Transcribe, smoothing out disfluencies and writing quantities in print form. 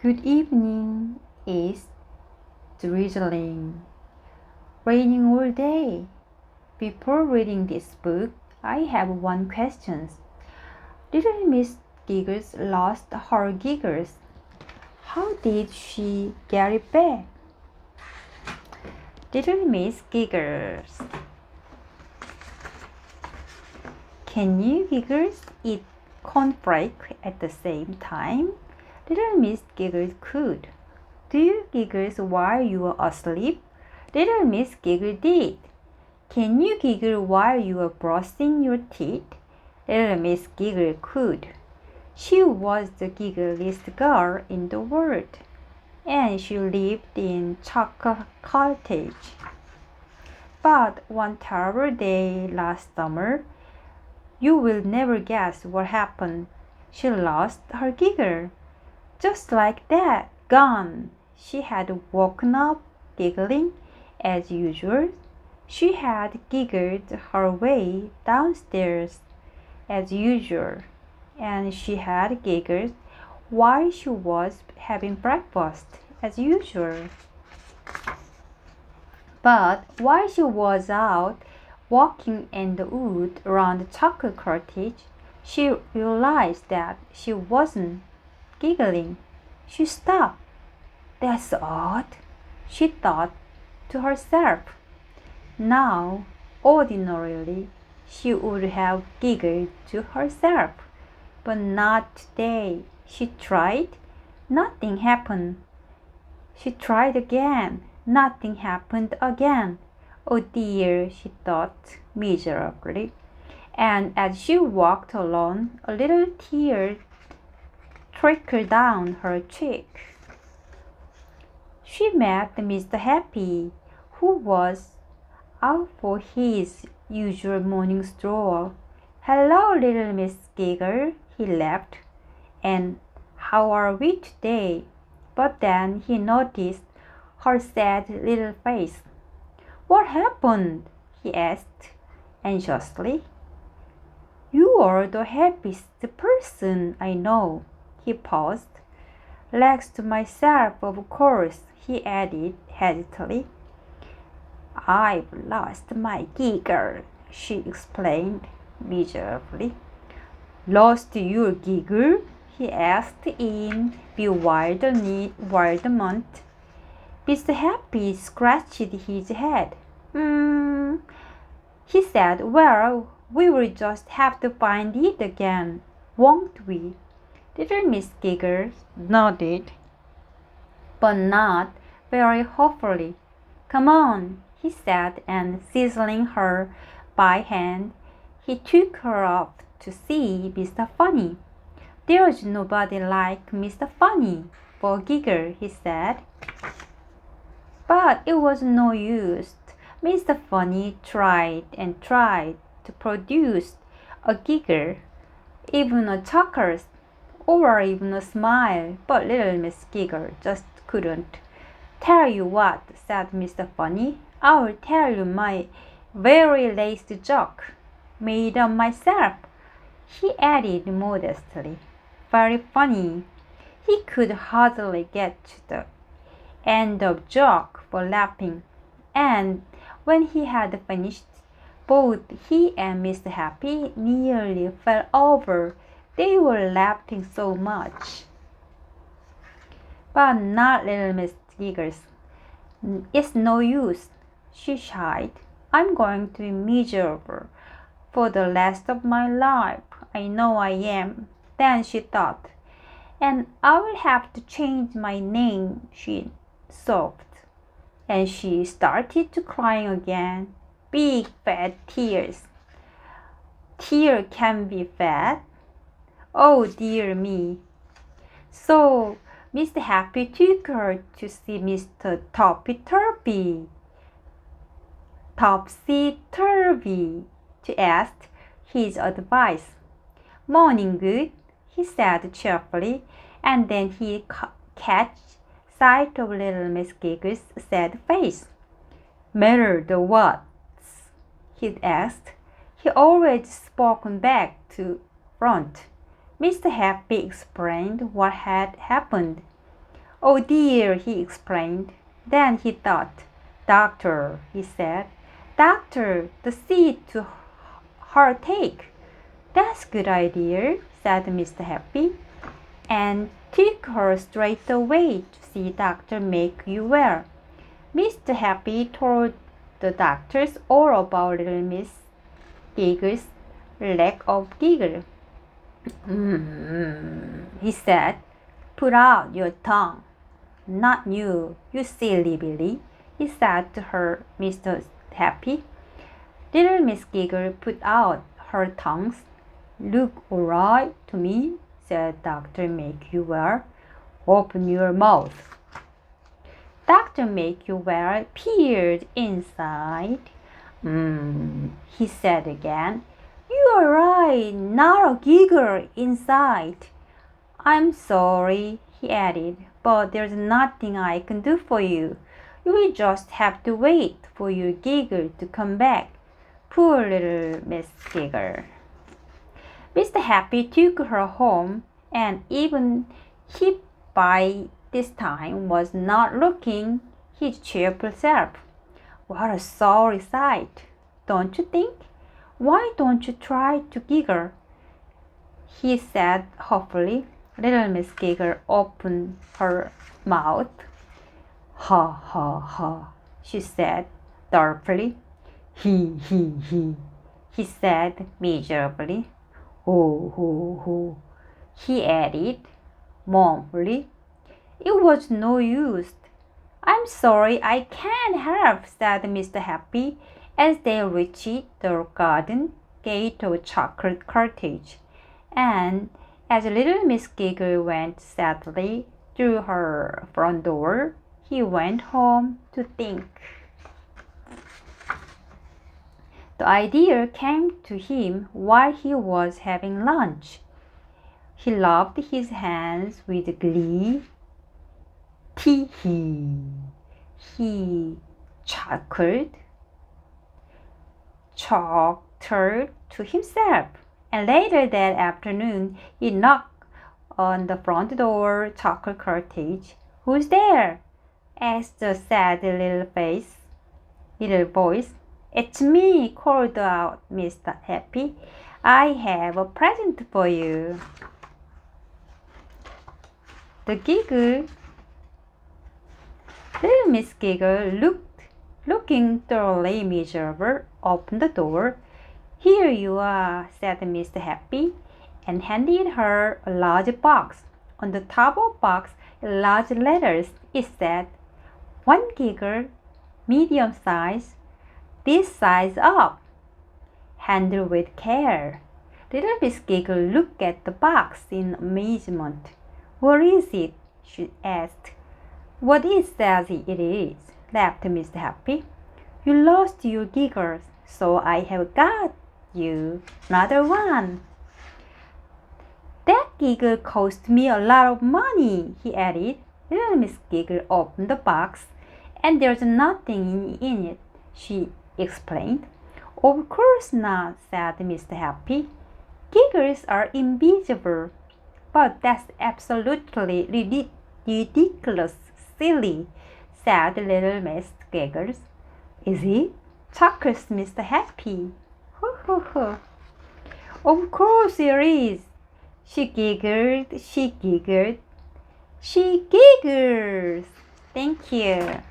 Good evening. It's drizzling, raining all day. Before reading this book, I have one question. Little Miss Giggles lost her giggles. How did she get it back? Little Miss Giggles. Can you giggles eat cornflake at the same time? Little Miss Giggles could. Do you giggles while you are asleep? Little Miss Giggles did. Can you giggle while you are brushing your teeth? Little Miss Giggles could. She was the giggliest girl in the world, and she lived in Chocolate Cottage. But one terrible day last summer, you will never guess what happened. She lost her giggle. Just like that, gone. She had woken up giggling as usual. She had giggled her way downstairs as usual, and she had giggled while she was having breakfast as usual. But while she was out walking in the wood around the chocolate cottage, she realized that she wasn't giggling. She stopped. That's odd, she thought to herself. Now, ordinarily, she would have giggled to herself, but not today. She tried. Nothing happened. She tried again. Nothing happened again. Oh dear, she thought miserably. And as she walked along, a little tear trickled down her cheek. She met Mr. Happy, who was out for his usual morning stroll. Hello, little Miss Giggle, he laughed. And how are we today? But then he noticed her sad little face. What happened? He asked anxiously. You are the happiest person I know. He paused. Legs to myself, of course, he added hesitantly. I've lost my giggle, she explained miserably. Lost your giggle? He asked in bewilderment. Mr. Happy scratched his head. He said, well, we will just have to find it again, won't we? Little Miss Giggles nodded, but not very hopefully. Come on, he said, and seizing her by hand, he took her up to see Mr. Funny. There's nobody like Mr. Funny for a giggle, he said. But it was no use. Mr. Funny tried and tried to produce a giggle, even a chuckle, or even a smile, but little Miss Giggle just couldn't. Tell you what, said Mr. Funny, I'll tell you my very last joke, made up myself, he added modestly. Very funny. He could hardly get to the end of joke for laughing, and when he had finished, both he and Mr. Happy nearly fell over. They were laughing so much. But not little Miss Giggles. It's no use, she sighed. I'm going to be miserable for the rest of my life. I know I am. Then she thought, and I will have to change my name, she sobbed. And she started to crying again. Big fat tears. Tears can be fat. Oh dear me. So Mr. Happy took her to see Mr. Topsy-Turvy to ask his advice. Morning, good, he said cheerfully, and then he caught sight of little Miss Giggles' sad face. Matter the what? He asked. He always spoke back to front. Mr. Happy explained what had happened. Oh dear, he explained. Then he thought. Doctor, he said. Doctor, the seat to her take. That's a good idea, said Mr. Happy, and took her straight away to see Dr. Make You Well. Mr. Happy told the doctors all about little Miss Giggles' lack of giggle. He said, put out your tongue. Not you, you silly Billy, he said to her, Mr. Happy. Little Miss Giggle put out her tongue. Look all right to me, said Dr. Make You Well. Open your mouth. Dr. Make You Well peered inside. He said again. You're right, not a giggle inside. I'm sorry, he added, but there's nothing I can do for you. You will just have to wait for your giggle to come back. Poor little Miss Giggle. Mr. Happy took her home, and even he by this time was not looking his cheerful self. What a sorry sight, don't you think? Why don't you try to giggle? He said hopefully. Little Miss Giggle opened her mouth. Ha, ha, ha, she said dolefully. He, he said miserably. Ho, ho, ho, he added mournfully. It was no use. I'm sorry, I can't help, said Mr. Happy as they reached the garden gate of Chocolate Cottage. And as little Miss Giggle went sadly through her front door, he went home to think. The idea came to him while he was having lunch. He rubbed his hands with glee. Tee-hee. He chuckled to himself. And later that afternoon, he knocked on the front door Chocolate Cottage. Who's there? Asked the sad little voice. It's me, called out Mr. Happy. I have a present for you. The giggle. Little Miss Giggle, looking thoroughly miserable, opened the door. Here you are, said Mr. Happy, and handed her a large box. On the top of the box, in large letters, it said, 1 giggle, medium size, this size up. Handle with care. Little Miss Giggle looked at the box in amazement. What is it? She asked. What it says it is, laughed Mr. Happy. You lost your giggles, so I have got you another one. That giggle cost me a lot of money, he added. Little Miss Giggle opened the box, and there's nothing in it, she explained. Of course not, said Mr. Happy. Giggles are invisible. But that's absolutely ridiculous, silly, said little Miss Giggles. Is it? chuckles Mr. Happy. Ho, ho, ho. Of course it is. She giggled, she giggled, she giggles. Thank you.